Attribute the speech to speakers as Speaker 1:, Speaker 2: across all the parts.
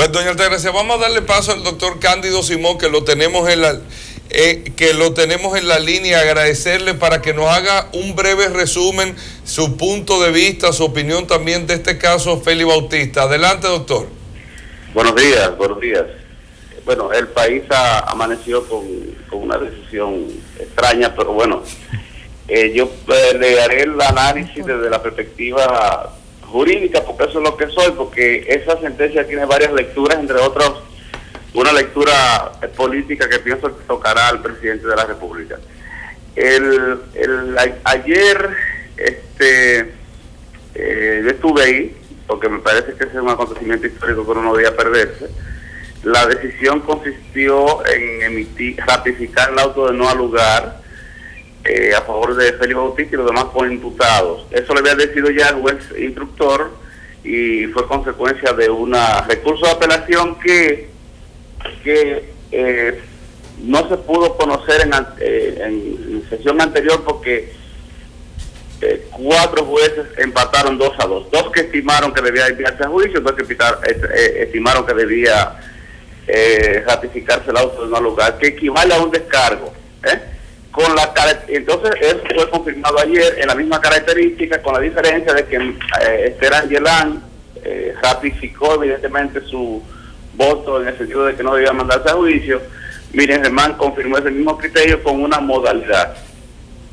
Speaker 1: Doña Altagracia, vamos a darle paso al doctor Cándido Simón, que lo tenemos en la línea, agradecerle para que nos haga un breve resumen, su punto de vista, su opinión también de este caso Félix Bautista. Adelante, doctor.
Speaker 2: Buenos días, buenos días. Bueno, el país amaneció con una decisión extraña, pero bueno, yo le haré el análisis desde la perspectiva jurídica, porque eso es lo que soy, porque esa sentencia tiene varias lecturas, entre otras una lectura política que pienso que tocará al presidente de la República. Ayer yo estuve ahí, porque me parece que ese es un acontecimiento histórico que uno no debía perderse. La decisión consistió en ratificar el auto de no al lugar a favor de Félix Bautista y los demás coimputados. Eso le había decidido ya el juez instructor y fue consecuencia de un recurso de apelación que no se pudo conocer en sesión anterior porque 4 jueces empataron 2-2. 2 que estimaron que debía enviarse a juicio, 2 que estimaron que debía ratificarse el auto de no lugar, que equivale a un descargo. Entonces eso fue confirmado ayer en la misma característica, con la diferencia de que Esther Angelán ratificó evidentemente su voto en el sentido de que no debía mandarse a juicio. Miriam Germán confirmó ese mismo criterio con una modalidad.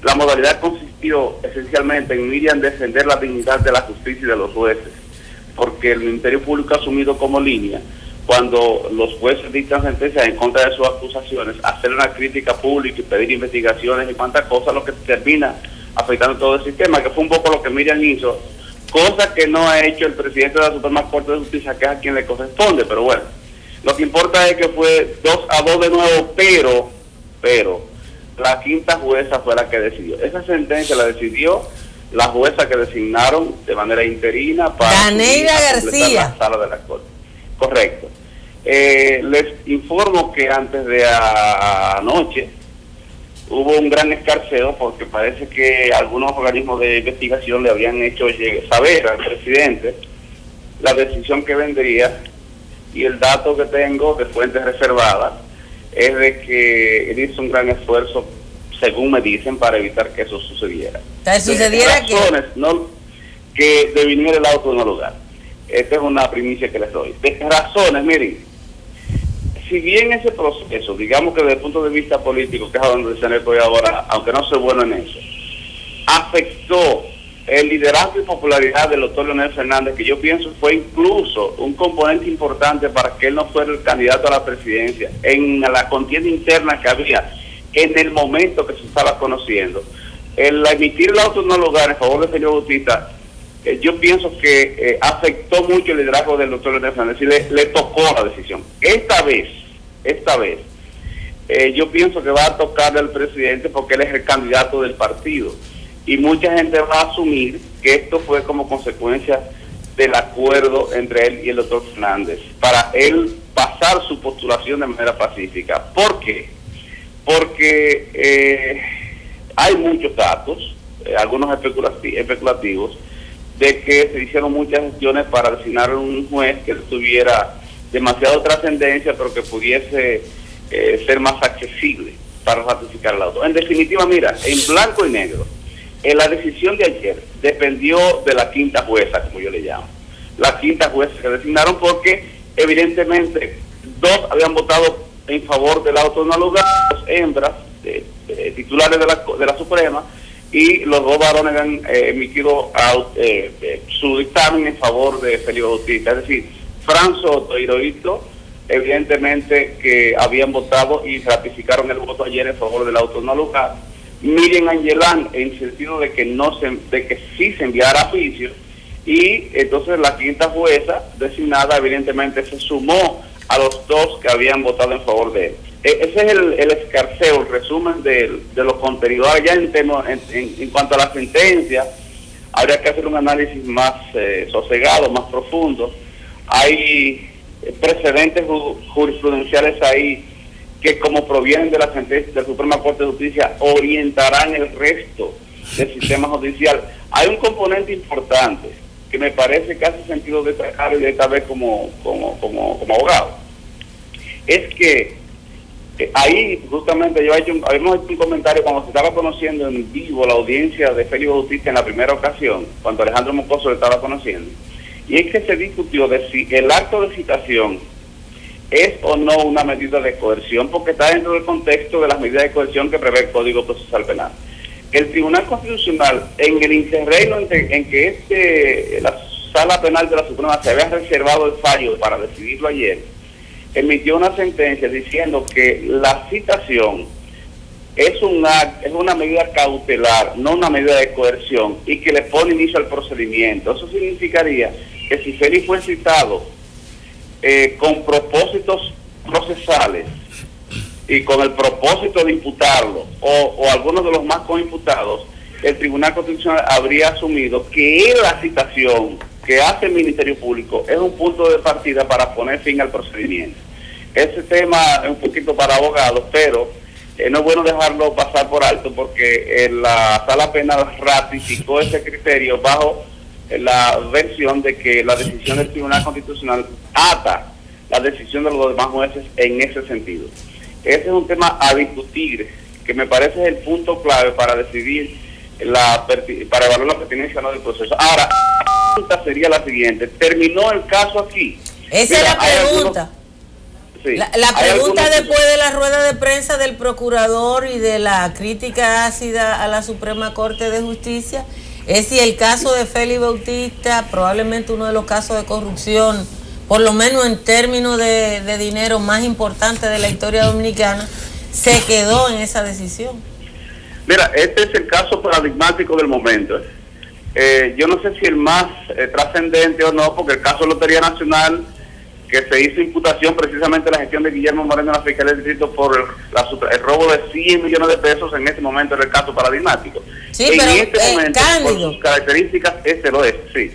Speaker 2: La modalidad consistió esencialmente en Miriam defender la dignidad de la justicia y de los jueces, porque el Ministerio Público ha asumido como línea, cuando los jueces dictan sentencias en contra de sus acusaciones, hacer una crítica pública y pedir investigaciones y cuantas cosas, lo que termina afectando todo el sistema, que fue un poco lo que Miriam hizo, cosa que no ha hecho el presidente de la Suprema Corte de Justicia, que es a quien le corresponde. Pero bueno, lo que importa es que fue 2-2 de nuevo, pero la quinta jueza fue la que decidió. Esa sentencia la decidió la jueza que designaron de manera interina para
Speaker 3: Daneira García,
Speaker 2: la sala de la Corte. Correcto. Les informo que antes de anoche hubo un gran escarceo, porque parece que algunos organismos de investigación le habían hecho saber al presidente la decisión que vendría, y el dato que tengo de fuentes reservadas es de que él hizo un gran esfuerzo, según me dicen, para evitar que eso sucediera. Que deviniera el auto de un lugar. Esta es una primicia que les doy. De razones, miren, si bien ese proceso, digamos que desde el punto de vista político, que es a donde se me estoy ahora, aunque no soy bueno en eso, afectó el liderazgo y popularidad del doctor Leonel Fernández, que yo pienso fue incluso un componente importante para que él no fuera el candidato a la presidencia, en la contienda interna que había en el momento que se estaba conociendo, el emitir el auto no lugar en favor de Félix Bautista, yo pienso que afectó mucho el liderazgo del doctor Leonel Fernández y le tocó la decisión. Esta vez, yo pienso que va a tocarle al presidente porque él es el candidato del partido. Y mucha gente va a asumir que esto fue como consecuencia del acuerdo entre él y el doctor Fernández, para él pasar su postulación de manera pacífica. ¿Por qué? Porque hay muchos datos, algunos especulativos, de que se hicieron muchas gestiones para designar un juez que tuviera demasiada trascendencia, pero que pudiese ser más accesible para ratificar el auto. En definitiva, mira, en blanco y negro, la decisión de ayer dependió de la quinta jueza, como yo le llamo. La quinta jueza que designaron, porque evidentemente 2 habían votado en favor del auto de no lugar, 2 hembras titulares de la Suprema, y los 2 varones han emitido su dictamen en favor de Félix Bautista. Es decir, Fran Soto y Hirohito, evidentemente que habían votado y ratificaron el voto ayer en favor del auto no lugar. Miriam Angelán, en el sentido de que sí se enviara a juicio, y entonces la quinta jueza designada evidentemente se sumó a los 2 que habían votado en favor de él. Ese es el escarceo, el resumen de los contenidos. Ahora ya en cuanto a la sentencia, habría que hacer un análisis más sosegado, más profundo. Hay precedentes jurisprudenciales ahí que, como provienen de la sentencia de la Suprema Corte de Justicia, orientarán el resto del sistema judicial. Hay un componente importante que me parece casi sentido destacar y de esta vez como abogado, es que ahí justamente habíamos hecho un comentario cuando se estaba conociendo en vivo la audiencia de Félix Bautista en la primera ocasión, cuando Alejandro Mocoso le estaba conociendo, y es que se discutió de si el acto de citación es o no una medida de coerción, porque está dentro del contexto de las medidas de coerción que prevé el Código Procesal Penal. El Tribunal Constitucional, en el interregno en que la Sala Penal de la Suprema se había reservado el fallo para decidirlo ayer, emitió una sentencia diciendo que la citación es una medida cautelar, no una medida de coerción, y que le pone inicio al procedimiento. Eso significaría que si Félix fue citado con propósitos procesales y con el propósito de imputarlo, o algunos de los más coimputados, el Tribunal Constitucional habría asumido que la citación que hace el Ministerio Público es un punto de partida para poner fin al procedimiento. Ese tema es un poquito para abogados, pero no es bueno dejarlo pasar por alto, porque la Sala Penal ratificó ese criterio bajo la versión de que la decisión del Tribunal Constitucional ata la decisión de los demás jueces en ese sentido. Ese es un tema a discutir, que me parece es el punto clave para decidir, para evaluar la pertinencia o no del proceso. Ahora, la pregunta sería la siguiente: ¿terminó el caso aquí?
Speaker 3: Esa es la pregunta. Sí, la pregunta después de la rueda de prensa del procurador y de la crítica ácida a la Suprema Corte de Justicia es si el caso de Félix Bautista, probablemente uno de los casos de corrupción, por lo menos en términos de dinero más importante de la historia dominicana, se quedó en esa decisión.
Speaker 2: Mira, este es el caso paradigmático del momento. Yo no sé si el más trascendente o no, porque el caso de Lotería Nacional, que se hizo imputación precisamente de la gestión de Guillermo Moreno en la Fiscalía del Distrito por el robo de 100 millones de pesos, en este momento era el caso paradigmático.
Speaker 3: Sí,
Speaker 2: en
Speaker 3: pero
Speaker 2: este momento,
Speaker 3: Cándido,
Speaker 2: por sus características, este lo es, sí.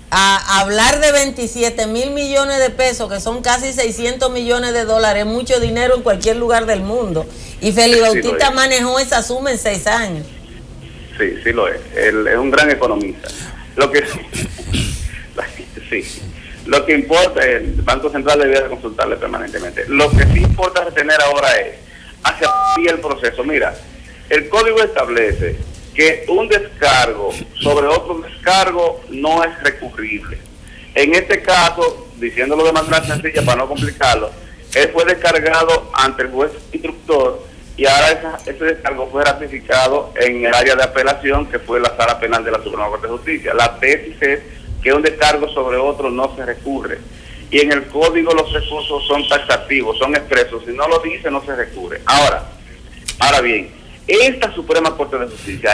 Speaker 3: A hablar de 27,000 millones de pesos, que son casi 600 millones de dólares, es mucho dinero en cualquier lugar del mundo. Y Félix Bautista manejó esa suma en 6 años.
Speaker 2: Sí, sí lo es. Él es un gran economista. Lo que sí. Lo que importa, el Banco Central debería consultarle permanentemente. Lo que sí importa retener ahora es hacia el proceso. Mira, el código establece que un descargo sobre otro descargo no es recurrible. En este caso, diciéndolo de manera sencilla para no complicarlo, él fue descargado ante el juez instructor y ahora ese descargo fue ratificado en el área de apelación, que fue la Sala Penal de la Suprema Corte de Justicia. La tesis es que un descargo sobre otro no se recurre. Y en el código los recursos son taxativos, son expresos. Si no lo dice, no se recurre. Ahora bien, esta Suprema Corte de Justicia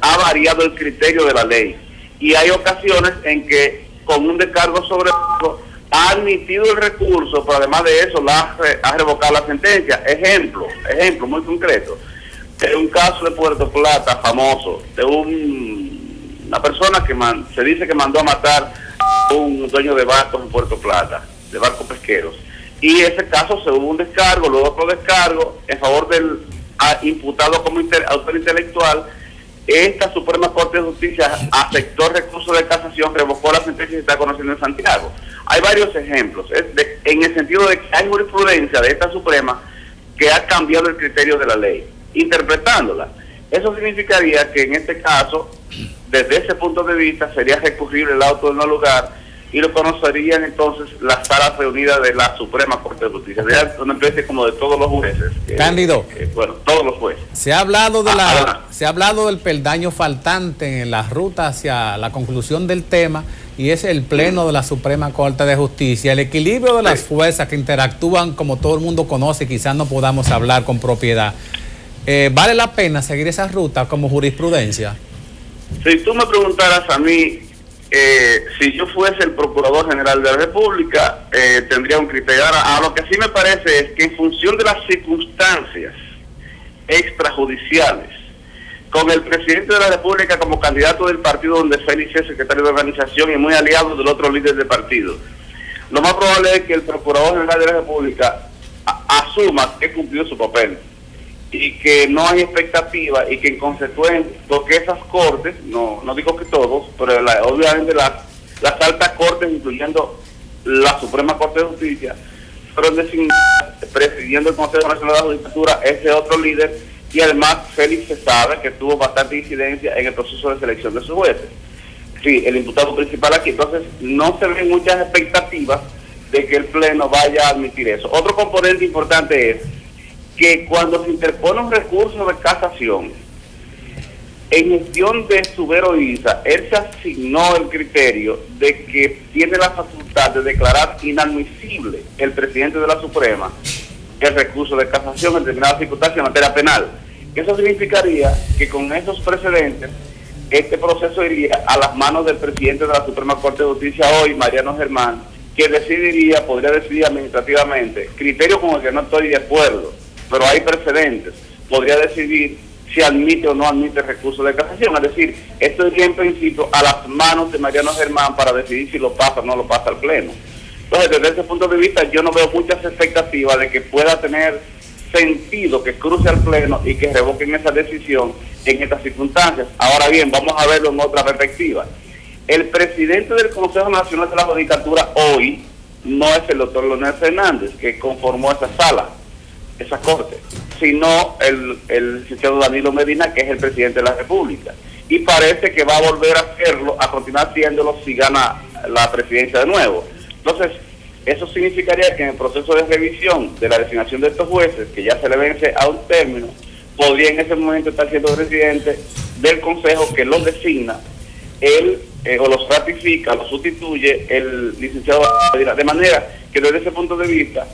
Speaker 2: ha variado el criterio de la ley. Y hay ocasiones en que con un descargo sobre otro ha admitido el recurso, pero además de eso ha revocado la sentencia. Ejemplo muy concreto. Es un caso de Puerto Plata famoso, de una persona que se dice que mandó a matar a un dueño de barcos en Puerto Plata, de barcos pesqueros. Y ese caso se hubo un descargo, luego otro descargo en favor del imputado como autor intelectual. Esta Suprema Corte de Justicia aceptó el recurso de casación, revocó la sentencia y se está conociendo en Santiago. Hay varios ejemplos, en el sentido de que hay jurisprudencia de esta Suprema que ha cambiado el criterio de la ley, interpretándola. Eso significaría que en este caso, desde ese punto de vista, sería recurrible el auto de no lugar y lo conocerían entonces las salas reunidas de la Suprema Corte de Justicia. Sería una especie como de todos los jueces.
Speaker 4: Cándido.
Speaker 2: Todos los jueces.
Speaker 4: Se ha hablado del peldaño faltante en la ruta hacia la conclusión del tema, y es el pleno de la Suprema Corte de Justicia. El equilibrio de las fuerzas que interactúan, como todo el mundo conoce, quizás no podamos hablar con propiedad. ¿Vale la pena seguir esa ruta como jurisprudencia?
Speaker 2: Si tú me preguntaras a mí, si yo fuese el Procurador General de la República, tendría un criterio. Ahora, lo que sí me parece es que en función de las circunstancias extrajudiciales, con el presidente de la República como candidato del partido donde Félix es secretario de organización y muy aliado del otro líder del partido, lo más probable es que el Procurador General de la República asuma que cumplió su papel y que no hay expectativa y que en consecuencia, porque esas cortes, no digo que todos, pero obviamente las altas cortes, incluyendo la Suprema Corte de Justicia, fueron designadas presidiendo el Consejo Nacional de la Judicatura ese otro líder, y además Félix se sabe que tuvo bastante incidencia en el proceso de selección de sus jueces. Sí, el imputado principal aquí. Entonces no se ven muchas expectativas de que el Pleno vaya a admitir eso. Otro componente importante es que cuando se interpone un recurso de casación, en gestión de Subero Isa, él se asignó el criterio de que tiene la facultad de declarar inadmisible el presidente de la Suprema el recurso de casación en determinadas circunstancias en materia penal. Eso significaría que con esos precedentes, este proceso iría a las manos del presidente de la Suprema Corte de Justicia hoy, Mariano Germán, que podría decidir administrativamente, criterio con el que no estoy de acuerdo, pero hay precedentes, podría decidir si admite o no admite recurso de casación. Es decir, esto iría en principio a las manos de Mariano Germán para decidir si lo pasa o no lo pasa al Pleno. Entonces, desde ese punto de vista, yo no veo muchas expectativas de que pueda tener sentido que cruce al Pleno y que revoquen esa decisión en estas circunstancias. Ahora bien, vamos a verlo en otra perspectiva. El presidente del Consejo Nacional de la Judicatura hoy no es el doctor Leonel Fernández, que conformó esa sala, esa corte, sino el licenciado Danilo Medina, que es el presidente de la República. Y parece que va a volver a hacerlo, a continuar haciéndolo si gana la presidencia de nuevo. Entonces, eso significaría que en el proceso de revisión de la designación de estos jueces, que ya se le vence a un término, podría en ese momento estar siendo presidente del Consejo que los designa, él o los ratifica, los sustituye el licenciado Medina, de manera que desde ese punto de vista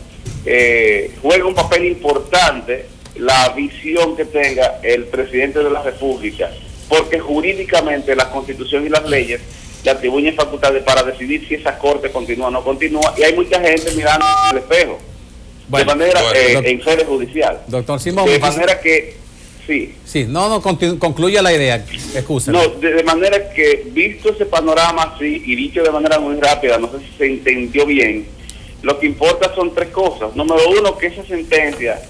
Speaker 2: juega un papel importante la visión que tenga el presidente de la República, porque jurídicamente la Constitución y las leyes le atribuyen facultades para decidir si esa corte continúa o no continúa, y hay mucha gente mirando al espejo, bueno, de manera en sede judicial.
Speaker 4: Doctor Simón,
Speaker 2: de manera que sí.
Speaker 4: Sí, concluya la idea, excúsame.
Speaker 2: No, de manera que, visto ese panorama así, y dicho de manera muy rápida, no sé si se entendió bien, lo que importa son tres cosas. Número uno, que esa sentencia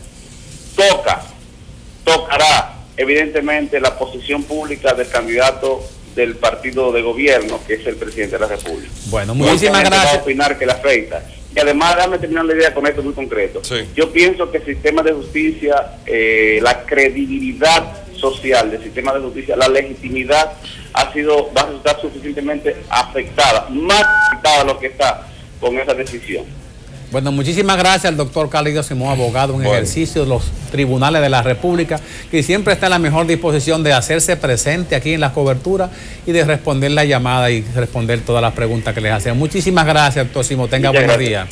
Speaker 2: tocará evidentemente la posición pública del candidato del partido de gobierno, que es el presidente de la República.
Speaker 4: Bueno, muchísimas gracias.
Speaker 2: Va a opinar que la afecta. Y además, déjame terminar la idea con esto muy concreto.
Speaker 1: Sí.
Speaker 2: Yo pienso que el sistema de justicia, la credibilidad social del sistema de justicia, la legitimidad va a resultar suficientemente afectada, más afectada de lo que está con esa decisión.
Speaker 4: Bueno, muchísimas gracias al doctor Cálido Simón, abogado en ejercicio de los tribunales de la República, que siempre está en la mejor disposición de hacerse presente aquí en la cobertura y de responder la llamada y responder todas las preguntas que les hacen. Muchísimas gracias, doctor Simón. Tenga buenos días.